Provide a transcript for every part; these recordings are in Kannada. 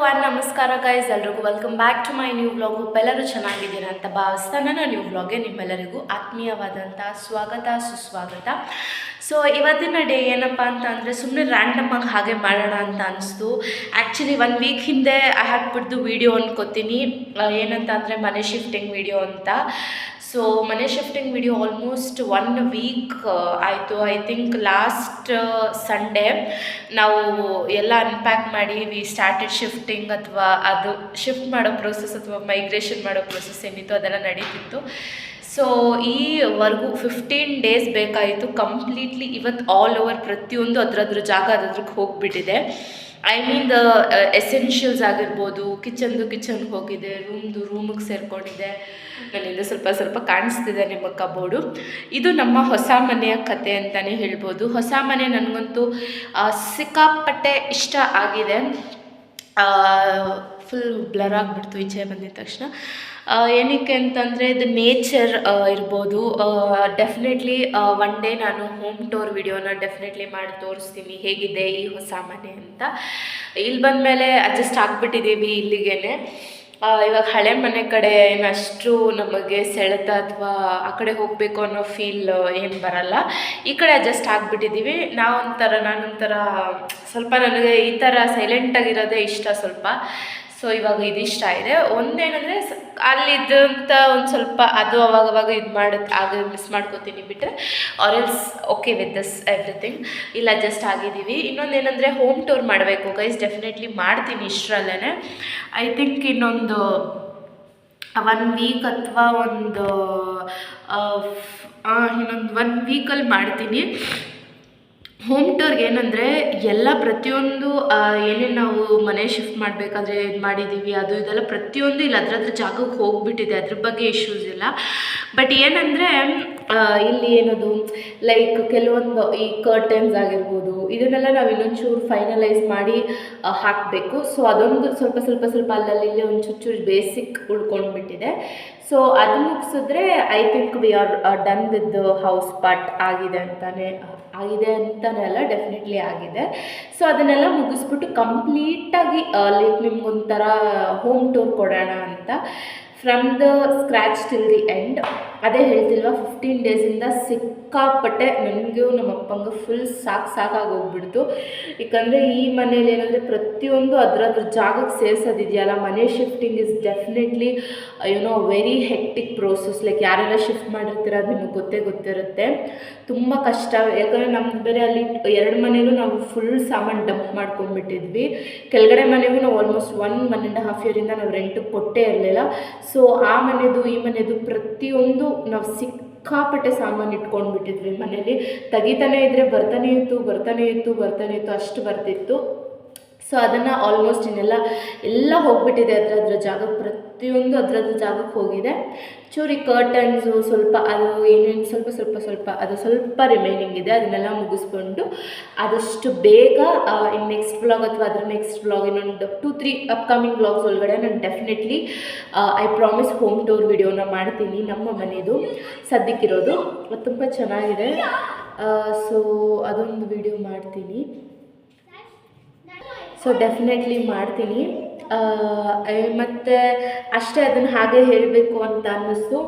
ಆ್ಯಂಡ್ ನಮಸ್ಕಾರ ಗೈಸ್, ಎಲ್ರಿಗೂ welcome back to my new vlog. ಎಲ್ಲರೂ ಚೆನ್ನಾಗಿದ್ದೀರಾ ಅಂತ ಭಾವಿಸ್ತಾ ನನ್ನ ನ್ಯೂ ವ್ಲಾಗ್ಗೆ ನಿಮ್ಮೆಲ್ಲರಿಗೂ ಆತ್ಮೀಯವಾದಂಥ ಸ್ವಾಗತ ಸುಸ್ವಾಗತ. ಸೊ ಇವತ್ತಿನ ಡೇ ಏನಪ್ಪ ಅಂತ ಅಂದರೆ ಸುಮ್ಮನೆ ರ್ಯಾಂಡಮಾಗಿ ಹಾಗೆ ಮಾಡೋಣ ಅಂತ ಅನಿಸ್ತು. ಆ್ಯಕ್ಚುಲಿ 1 ವೀಕ್ ಹಿಂದೆ ಐ ಹ್ಯಾಡ್ ಬಿಡ್ದು ವೀಡಿಯೋ ಅನ್ಕೋತೀನಿ, ಏನಂತ ಅಂದರೆ ಮನೆ ಶಿಫ್ಟಿಂಗ್ ವೀಡಿಯೋ ಅಂತ. ಸೊ ಮನೆ ಶಿಫ್ಟಿಂಗ್ ವಿಡಿಯೋ ಆಲ್ಮೋಸ್ಟ್ 1 ವೀಕ್ ಆಯಿತು. ಐ ಥಿಂಕ್ ಲಾಸ್ಟ್ ಸಂಡೇ ನಾವು ಎಲ್ಲ ಅನ್ಪ್ಯಾಕ್ ಮಾಡಿ ವಿ ಸ್ಟಾರ್ಟೆಡ್ ಶಿಫ್ಟಿಂಗ್, ಅಥವಾ ಅದು ಶಿಫ್ಟ್ ಮಾಡೋ ಪ್ರೋಸೆಸ್ ಅಥವಾ ಮೈಗ್ರೇಷನ್ ಮಾಡೋ ಪ್ರೋಸೆಸ್ ಏನಿತ್ತು ಅದೆಲ್ಲ ನಡೀತಿತ್ತು. ಸೊ ಈವರೆಗೂ 15 ಡೇಸ್ ಬೇಕಾಯಿತು ಕಂಪ್ಲೀಟ್ಲಿ. ಇವತ್ತು ಆಲ್ ಓವರ್ ಪ್ರತಿಯೊಂದು ಅದ್ರ ಜಾಗ ಅದ್ರಕ್ಕೆ ಹೋಗಿಬಿಟ್ಟಿದೆ. ಐ ಮೀನ್ ದ ಎಸೆನ್ಷಿಯಲ್ಸ್ ಆಗಿರ್ಬೋದು, ಕಿಚನ್ಗೆ ಹೋಗಿದೆ, ರೂಮಿಗೆ ಸೇರಿಕೊಂಡಿದೆ. ನನ್ನಿಂದ ಸ್ವಲ್ಪ ಕಾಣಿಸ್ತಿದೆ ನಿಮ್ಮ ಕಬೋರ್ಡು. ಇದು ನಮ್ಮ ಹೊಸ ಮನೆಯ ಕತೆ ಅಂತಲೇ ಹೇಳ್ಬೋದು. ಹೊಸ ಮನೆ ನನಗಂತೂ ಸಿಕ್ಕಾಪಟ್ಟೆ ಇಷ್ಟ ಆಗಿದೆ. ಫುಲ್ ಬ್ಲರ್ ಆಗಿಬಿಡ್ತು ಈಚೆ ಬಂದಿದ ತಕ್ಷಣ. ಏನಕ್ಕೆ ಅಂತಂದರೆ ಇದು ನೇಚರ್ ಇರ್ಬೋದು. ಡೆಫಿನೆಟ್ಲಿ ಒನ್ ಡೇ ನಾನು ಹೋಮ್ ಟೂರ್ ವಿಡಿಯೋನ ಡೆಫಿನೆಟ್ಲಿ ಮಾಡಿ ತೋರಿಸ್ತೀನಿ ಹೇಗಿದೆ ಈ ಹೊಸ ಮನೆ ಅಂತ. ಇಲ್ಲಿ ಬಂದಮೇಲೆ ಅಡ್ಜಸ್ಟ್ ಆಗಿಬಿಟ್ಟಿದ್ದೀವಿ ಇಲ್ಲಿಗೇ. ಇವಾಗ ಹಳೆ ಮನೆ ಕಡೆ ಏನಷ್ಟು ನಮಗೆ ಸೆಳೆತ ಅಥವಾ ಆ ಕಡೆ ಹೋಗಬೇಕು ಅನ್ನೋ ಫೀಲ್ ಏನು ಬರಲ್ಲ. ಈ ಕಡೆ ಅಡ್ಜಸ್ಟ್ ಆಗಿಬಿಟ್ಟಿದ್ದೀವಿ. ನಾನೊಂಥರ ಸ್ವಲ್ಪ ನನಗೆ ಈ ಥರ ಸೈಲೆಂಟಾಗಿರೋದೇ ಇಷ್ಟ ಸ್ವಲ್ಪ. ಸೊ ಇವಾಗ ಇದಿಷ್ಟ ಇದೆ. ಒಂದೇನಂದರೆ ಅಲ್ಲಿದ್ದಂಥ ಒಂದು ಸ್ವಲ್ಪ ಅದು ಅವಾಗವಾಗ ಆಗ ಮಿಸ್ ಮಾಡ್ಕೋತೀನಿ ಬಿಟ್ಟರೆ or else okay with this everything. ಇಲ್ಲಿ ಅಡ್ಜಸ್ಟ್ ಆಗಿದ್ದೀವಿ. ಇನ್ನೊಂದೇನೆಂದರೆ ಹೋಮ್ ಟೂರ್ ಮಾಡಬೇಕು ಗೈಸ್, ಡೆಫಿನೆಟ್ಲಿ ಮಾಡ್ತೀನಿ ಇಷ್ಟರಲ್ಲೇ. ಐ ಥಿಂಕ್ ಇನ್ನೊಂದು 1 ವೀಕ್ ಅಥವಾ ಇನ್ನೊಂದು 1 ವೀಕಲ್ಲಿ ಮಾಡ್ತೀನಿ ಹೋಮ್ ಟೂರ್ಗೆ. ಏನಂದರೆ ಎಲ್ಲ ಪ್ರತಿಯೊಂದು ಏನೇನು ನಾವು ಮನೆ ಶಿಫ್ಟ್ ಮಾಡಬೇಕಾದ್ರೆ ಇದು ಮಾಡಿದ್ದೀವಿ ಅದು ಇದೆಲ್ಲ ಪ್ರತಿಯೊಂದು ಇಲ್ಲಿ ಅದ್ರ ಜಾಗಕ್ಕೆ ಹೋಗಿಬಿಟ್ಟಿದೆ. ಅದ್ರ ಬಗ್ಗೆ ಇಶ್ಯೂಸ್ ಇಲ್ಲ. ಬಟ್ ಏನಂದರೆ ಇಲ್ಲಿ ಏನದು ಲೈಕ್ ಕೆಲವೊಂದು ಈ ಕರ್ಟನ್ಸ್ ಆಗಿರ್ಬೋದು ಇದನ್ನೆಲ್ಲ ನಾವು ಇನ್ನೊಂಚೂರು ಫೈನಲೈಸ್ ಮಾಡಿ ಹಾಕಬೇಕು. ಸೊ ಅದೊಂದು ಸ್ವಲ್ಪ ಅಲ್ಲಲ್ಲಿ ಒಂದು ಚೂರು ಬೇಸಿಕ್ ಉಳ್ಕೊಂಡ್ಬಿಟ್ಟಿದೆ. ಸೊ ಅದು ಮುಗಿಸಿದ್ರೆ I think we are done with the house part ಆಗಿದೆ ಅಂತಲೇ ಅಲ್ಲ, ಡೆಫಿನೆಟ್ಲಿ ಆಗಿದೆ. ಸೊ ಅದನ್ನೆಲ್ಲ ಮುಗಿಸ್ಬಿಟ್ಟು ಕಂಪ್ಲೀಟಾಗಿ ಲೈಕ್ ನಿಮ್ಗೊಂಥರ ಹೋಮ್ ಟೂರ್ ಕೊಡೋಣ ಅಂತ, from the scratch till the end. ಅದೇ ಹೇಳ್ತಿಲ್ವ 15 ಡೇಸಿಂದ ಸಿಕ್ಕಾಪಟ್ಟೆ ನನಗೂ ನಮ್ಮ ಅಪ್ಪಂಗೆ ಫುಲ್ ಸಾಕಾಗಿ ಹೋಗ್ಬಿಡ್ತು. ಯಾಕಂದರೆ ಈ ಮನೇಲಿ ಏನಂದರೆ ಪ್ರತಿಯೊಂದು ಅದ್ರ ಜಾಗಕ್ಕೆ ಸೇರಿಸೋದಿದೆಯಲ್ಲ, ಮನೆ shifting is definitely very hectic process. Like ಯಾರೆಲ್ಲ ಶಿಫ್ಟ್ ಮಾಡಿರ್ತೀರ ಅದು ನಿಮಗೆ ಗೊತ್ತಿರುತ್ತೆ. ತುಂಬ ಕಷ್ಟ. ಯಾಕಂದರೆ ನಮ್ದು ಬೇರೆ ಅಲ್ಲಿ 2 ಮನೆಯಲ್ಲೂ ನಾವು ಫುಲ್ ಸಾಮಾನು ಡಂಪ್ ಮಾಡ್ಕೊಂಡ್ಬಿಟ್ಟಿದ್ವಿ. ಕೆಳಗಡೆ ಮನೆಗೂ ನಾವು ಆಲ್ಮೋಸ್ಟ್ 1.5 ಇಯರಿಂದ ನಾವು ರೆಂಟಿಗೆ ಕೊಟ್ಟೇ ಇರಲಿಲ್ಲ. ಸೊ ಆ ಮನೆದು ಈ ಮನೆದು ಪ್ರತಿಯೊಂದು ನಾವು ಸಿಕ್ಕಾಪಟ್ಟೆ ಸಾಮಾನು ಇಟ್ಕೊಂಡ್ಬಿಟ್ಟಿದ್ವಿ ಮನೇಲಿ. ತೆಗಿತಾನೆ ಇದ್ದರೆ ಬರ್ತಾನೆ ಇತ್ತು ಅಷ್ಟು ಬರ್ತಿತ್ತು. ಸೊ ಅದನ್ನು ಆಲ್ಮೋಸ್ಟ್ ಎಲ್ಲ ಹೋಗಿಬಿಟ್ಟಿದೆ. ಅದ್ರ ಜಾಗಕ್ಕೆ ಪ್ರತಿಯೊಂದು ಅದ್ರ ಜಾಗಕ್ಕೆ ಹೋಗಿದೆ. ಚೂರಿ ಕರ್ಟನ್ಸು ಸ್ವಲ್ಪ ಅದು ಏನೇನು ಸ್ವಲ್ಪ ಅದು ಸ್ವಲ್ಪ ರಿಮೈನಿಂಗ್ ಇದೆ. ಅದನ್ನೆಲ್ಲ ಮುಗಿಸ್ಕೊಂಡು ಆದಷ್ಟು ಬೇಗ ಇನ್ನು ನೆಕ್ಸ್ಟ್ ವ್ಲಾಗ್ ಅಥವಾ ಅದ್ರ ನೆಕ್ಸ್ಟ್ ವ್ಲಾಗ್ ಇನ್ನೊಂದು 2-3 ಅಪ್ಕಮಿಂಗ್ ವ್ಲಾಗ್ಸ್ ಒಳಗಡೆ ನಾನು definitely I promise home tour ವಿಡಿಯೋನ ಮಾಡ್ತೀನಿ. ನಮ್ಮ ಮನೆಯದು ಸದ್ಯಕ್ಕಿರೋದು ತುಂಬ ಚೆನ್ನಾಗಿದೆ. ಸೊ ಅದೊಂದು ವಿಡಿಯೋ ಮಾಡ್ತೀನಿ. ಸೊ ಡೆಫಿನೆಟ್ಲಿ ಮಾಡ್ತೀನಿ. ಮತ್ತು ಅಷ್ಟೇ, ಅದನ್ನು ಹಾಗೆ ಹೇಳಬೇಕು ಅಂತ ಅನ್ನಿಸ್ತು.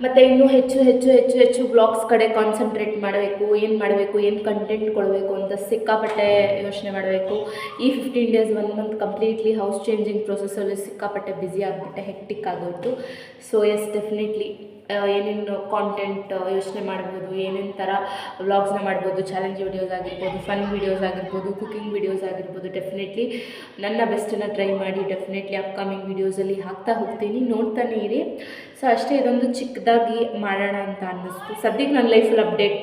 ಮತ್ತು ಇನ್ನೂ ಹೆಚ್ಚು ವ್ಲಾಗ್ಸ್ ಕಡೆ ಕಾನ್ಸಂಟ್ರೇಟ್ ಮಾಡಬೇಕು. ಏನು ಕಂಟೆಂಟ್ ಕೊಡಬೇಕು ಅಂತ ಸಿಕ್ಕಾಪಟ್ಟೆ ಯೋಚನೆ ಮಾಡಬೇಕು. ಈ 15 days 1 month completely house changing ಪ್ರೊಸೆಸಲ್ಲಿ ಸಿಕ್ಕಾಪಟ್ಟೆ ಬ್ಯುಸಿ ಆಗಿಬಿಟ್ಟೆ, ಹೆಕ್ಟಿಕ್ ಆಗೋಯ್ತು. ಸೊ ಎಸ್, ಡೆಫಿನೆಟ್ಲಿ ಏನೇನು ಕಾಂಟೆಂಟ್ ಯೋಚನೆ ಮಾಡ್ಬೋದು, ಏನೇನು ಥರ ವ್ಲಾಗ್ಸ್ನ ಮಾಡ್ಬೋದು, ಚಾಲೆಂಜ್ ವಿಡಿಯೋಸ್ ಆಗಿರ್ಬೋದು, ಫನ್ ವಿಡಿಯೋಸ್ ಆಗಿರ್ಬೋದು, ಕುಕಿಂಗ್ ವಿಡಿಯೋಸ್ ಆಗಿರ್ಬೋದು, ಡೆಫಿನೆಟ್ಲಿ ನನ್ನ ಬೆಸ್ಟನ್ನು ಟ್ರೈ ಮಾಡಿ ಡೆಫಿನೆಟ್ಲಿ ಅಪ್ಕಮಿಂಗ್ ವೀಡಿಯೋಸಲ್ಲಿ ಹಾಕ್ತಾ ಹೋಗ್ತೀನಿ, ನೋಡ್ತಾನೆ ಇರಿ. ಸೊ ಅಷ್ಟೇ, ಇದೊಂದು ಚಿಕ್ಕದಾಗಿ ಮಾಡೋಣ ಅಂತ ಅನ್ನಿಸ್ತು. ಸದ್ಯಕ್ಕೆ ನನ್ನ ಲೈಫಲ್ಲಿ ಅಪ್ಡೇಟ್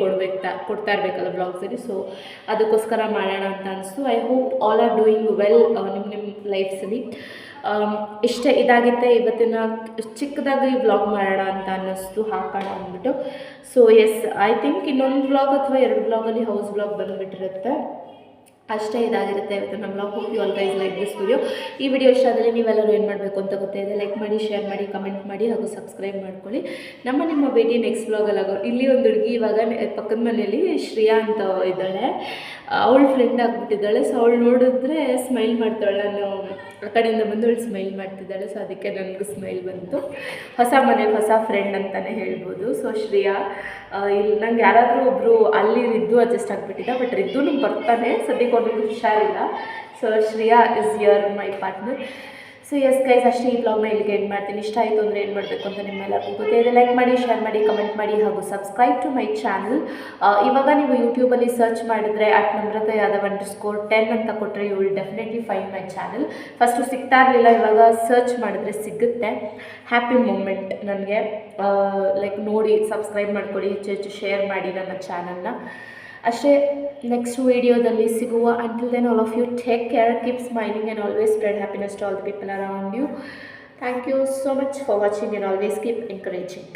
ಕೊಡ್ತಾ ಇರಬೇಕಲ್ಲ ವ್ಲಾಗ್ಸಲ್ಲಿ. ಸೊ ಅದಕ್ಕೋಸ್ಕರ ಮಾಡೋಣ ಅಂತ ಅನಿಸ್ತು. I hope all are doing well ನಿಮ್ಮ ಲೈಫ್ಸಲ್ಲಿ. ಇಷ್ಟೇ, ಇದಾಗಿತ್ತೆ ಇವತ್ತಿನ ಚಿಕ್ಕದಾಗಿ ವ್ಲಾಗ್ ಮಾಡೋಣ ಅಂತ ಅನ್ನಿಸ್ತು, ಹಾಕೋಣ ಅಂದ್ಬಿಟ್ಟು. ಸೊ ಎಸ್, ಐ ಥಿಂಕ್ ಇನ್ನೊಂದು ವ್ಲಾಗ್ ಅಥವಾ 2 ವ್ಲಾಗಲ್ಲಿ ಹೌಸ್ ವ್ಲಾಗ್ ಬಂದುಬಿಟ್ಟಿರುತ್ತೆ. ಅಷ್ಟೇ, ಇದಾಗಿರುತ್ತೆ ಇವತ್ತು ನಮ್ಮ vlog. Hope you all guys like this video. ಈ ವಿಡಿಯೋ ಇಷ್ಟ ಆದರೆ ನೀವೆಲ್ಲರೂ ಏನು ಮಾಡಬೇಕು ಅಂತ ಗೊತ್ತಾಯಿದೆ. ಲೈಕ್ ಮಾಡಿ, ಶೇರ್ ಮಾಡಿ, ಕಮೆಂಟ್ ಮಾಡಿ ಹಾಗೂ ಸಬ್ಸ್ಕ್ರೈಬ್ ಮಾಡ್ಕೊಳ್ಳಿ. ನಿಮ್ಮ ಭೇಟಿ ನೆಕ್ಸ್ಟ್ ವ್ಲಾಗಲ್ಲಾಗೋ. ಇಲ್ಲಿ ಒಂದು ಹುಡುಗಿ ಇವಾಗ ಪಕ್ಕದ ಮನೆಯಲ್ಲಿ ಶ್ರೇಯಾ ಅಂತ ಇದ್ದಾಳೆ, ಅವಳು ಫ್ರೆಂಡ್ ಆಗಿಬಿಟ್ಟಿದ್ದಾಳೆ. ಸೊ ಅವಳು ನೋಡಿದ್ರೆ ಸ್ಮೈಲ್ ಮಾಡ್ತಾಳೆ. ನಾನು ಆ ಕಡೆಯಿಂದ ಬಂದು ಅವಳು ಸ್ಮೈಲ್ ಮಾಡ್ತಿದ್ದಾಳೆ. ಸೊ ಅದಕ್ಕೆ ನನಗೂ ಸ್ಮೈಲ್ ಬಂತು. ಹೊಸ ಮನೇಲಿ ಹೊಸ ಫ್ರೆಂಡ್ ಅಂತಲೇ ಹೇಳ್ಬೋದು. ಸೊ ಶ್ರೇಯಾ ಇಲ್ಲಿ ನಂಗೆ ಯಾರಾದರೂ ಒಬ್ಬರು ಅಲ್ಲಿ ರಿದ್ದು ಅಡ್ಜಸ್ಟ್ ಆಗಿಬಿಟ್ಟಿದ್ದ, ಬಟ್ ರಿದ್ದು ಬರ್ತಾನೆ, ಸದ್ಯಕ್ಕೆ ಅವ್ರಿಗೆ ಹುಷಾರಿಲ್ಲ. So Shreya is your my partner. So yes guys, ಅಷ್ಟೇ ಈ ಬ್ಲಾಗ್ನ ಇಲ್ಲಿಗೆ ಎಂಡ್ ಮಾಡ್ತೀನಿ. ಇಷ್ಟ ಆಯಿತು ಅಂದರೆ ಏನು ಮಾಡಬೇಕು ಅಂತ ನಿಮ್ಮೆಲ್ಲರಿಗೂ ಗೊತ್ತಿದೆ. ಲೈಕ್ ಮಾಡಿ, ಶೇರ್ ಮಾಡಿ, ಕಮೆಂಟ್ ಮಾಡಿ ಹಾಗೂ ಸಬ್ಸ್ಕ್ರೈಬ್ ಟು ಮೈ ಚಾನಲ್. ಇವಾಗ ನೀವು ಯೂಟ್ಯೂಬಲ್ಲಿ ಸರ್ಚ್ ಮಾಡಿದರೆ @ನಮ್ರತಾ ಯಾದವ್ _10 ಅಂತ ಕೊಟ್ಟರೆ you will definitely find my channel. First ಸಿಗ್ತಾ ಇರಲಿಲ್ಲ, ಇವಾಗ ಸರ್ಚ್ ಮಾಡಿದ್ರೆ ಸಿಗುತ್ತೆ. ಹ್ಯಾಪಿ ಮೂಮೆಂಟ್ ನನಗೆ. ಲೈಕ್ ನೋಡಿ, ಸಬ್ಸ್ಕ್ರೈಬ್ ಮಾಡ್ಕೊಳ್ಳಿ, ಹೆಚ್ಚು ಹೆಚ್ಚು ಶೇರ್ ಮಾಡಿ ನನ್ನ ಚಾನಲ್ನ. ಅಷ್ಟೇ, ನೆಕ್ಸ್ಟ್ ವೀಡಿಯೋದಲ್ಲಿ ಸಿಗುವ. Until then, all of you take care, keep smiling and always spread happiness to all the people around you. Thank you so much for watching and always keep encouraging.